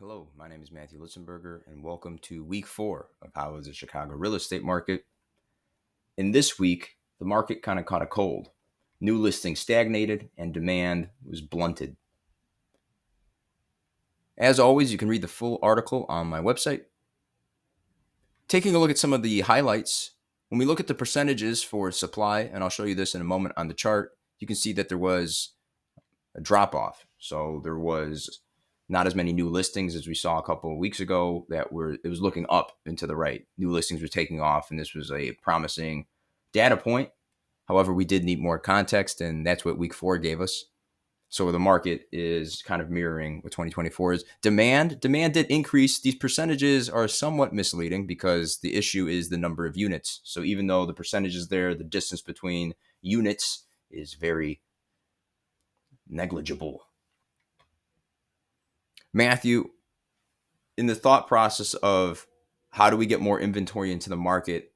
Hello, my name is Matthew Litzenberger, and welcome to week 4 of How is the Chicago Real Estate Market. In this week, the market kind of caught a cold. New listings stagnated and demand was blunted. As always, you can read the full article on my website. Taking a look at some of the highlights, when we look at the percentages for supply, and I'll show you this in a moment on the chart, you can see that there was a drop off. So there was not as many new listings as we saw a couple of weeks ago. It was looking up and to the right. New listings were taking off, and this was a promising data point. However, we did need more context, and that's what week 4 gave us. So the market is kind of mirroring what 2024 is. Demand did increase. These percentages are somewhat misleading because the issue is the number of units. So even though the percentage is there, the distance between units is very negligible. Matthew, in the thought process of how do we get more inventory into the market,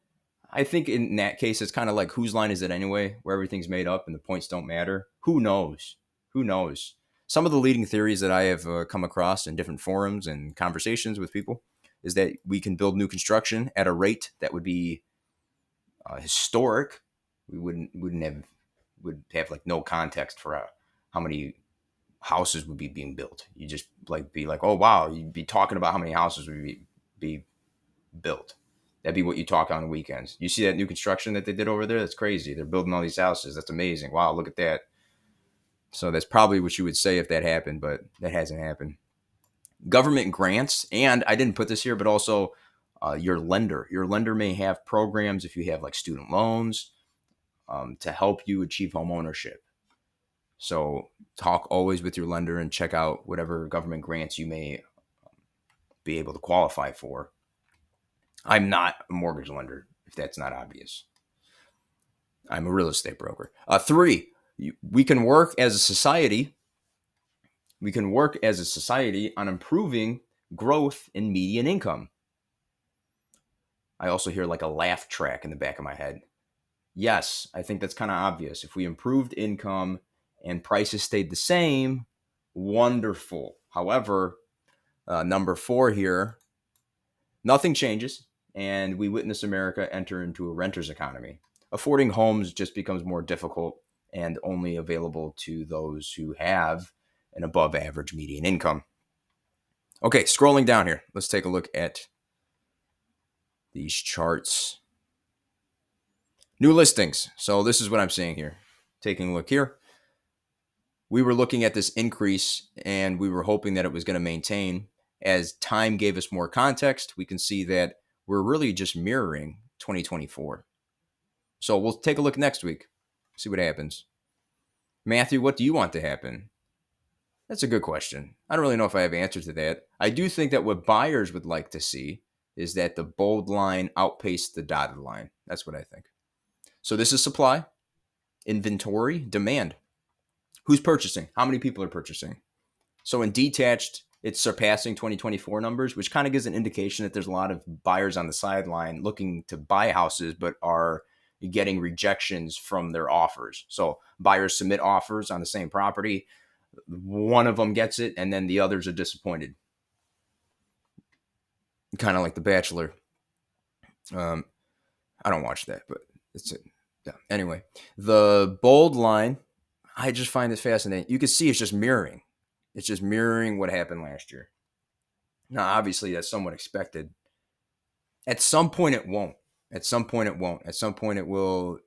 I think in that case, it's kind of like whose line is it anyway, where everything's made up and the points don't matter. Who knows? Who knows? Some of the leading theories that I have come across in different forums and conversations with people is that we can build new construction at a rate that would be historic. We would have like no context for how many houses would be being built. You just be like, oh wow, you'd be talking about how many houses would be built. That'd be what you talk on the weekends. You see that new construction that they did over there? That's crazy. They're building all these houses. That's amazing. Wow, look at that. So that's probably what you would say if that happened, but that hasn't happened. Government grants, and I didn't put this here, but also your lender. Your lender may have programs if you have like student loans to help you achieve home ownership. So talk always with your lender and check out whatever government grants you may be able to qualify for. I'm not a mortgage lender, if that's not obvious. I'm a real estate broker. 3, we can work as a society. We can work as a society on improving growth in median income. I also hear like a laugh track in the back of my head. Yes, I think that's kind of obvious. If we improved income and prices stayed the same, wonderful. However, number 4 here, nothing changes, and we witness America enter into a renter's economy. Affording homes just becomes more difficult and only available to those who have an above average median income. Okay, scrolling down here, let's take a look at these charts. New listings. So this is what I'm seeing here. Taking a look here. We were looking at this increase and we were hoping that it was going to maintain. As time gave us more context, we can see that we're really just mirroring 2024. So we'll take a look next week, see what happens. Matthew, what do you want to happen? That's a good question. I don't really know if I have answers to that. I do think that what buyers would like to see is that the bold line outpace the dotted line. That's what I think. So this is supply, inventory, demand. Who's purchasing? How many people are purchasing? So in detached, it's surpassing 2024 numbers, which kind of gives an indication that there's a lot of buyers on the sideline looking to buy houses, but are getting rejections from their offers. So buyers submit offers on the same property. One of them gets it, and then the others are disappointed. Kind of like The Bachelor. I don't watch that, but it's it. Yeah. Anyway, the bold line, I just find this fascinating. You can see it's just mirroring. It's just mirroring what happened last year. Now, obviously, that's somewhat expected. At some point, it won't. At some point, it won't. At some point, it will.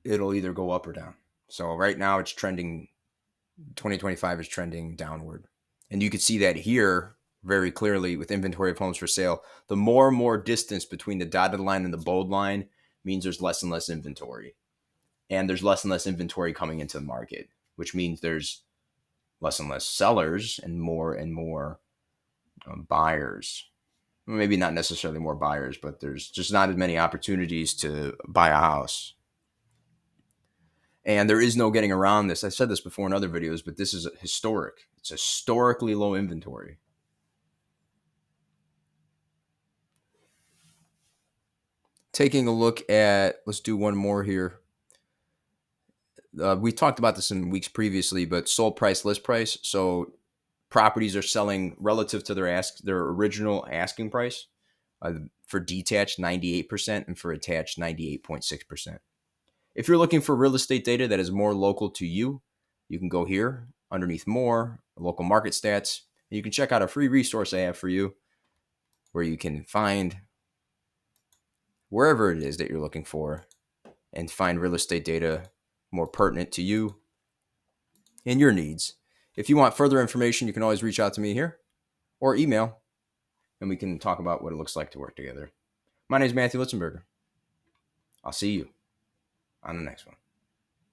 It'll either go up or down. So right now, it's trending. 2025 is trending downward, and you can see that here very clearly with inventory of homes for sale. The more and more distance between the dotted line and the bold line means there's less and less inventory, and there's less and less inventory coming into the market, which means there's less and less sellers and more buyers. Maybe not necessarily more buyers, but there's just not as many opportunities to buy a house. And there is no getting around this. I said this before in other videos, but this is historic. It's historically low inventory. Taking a look at, let's do one more here. We talked about this in weeks previously, but sold price, list price. So properties are selling relative to their original asking price. For detached, 98%, and for attached, 98.6%. If you're looking for real estate data that is more local to you, you can go here underneath more, local market stats, and you can check out a free resource I have for you where you can find wherever it is that you're looking for and find real estate data more pertinent to you and your needs. If you want further information, you can always reach out to me here or email, and we can talk about what it looks like to work together. My name is Matthew Litzenberger. I'll see you on the next one.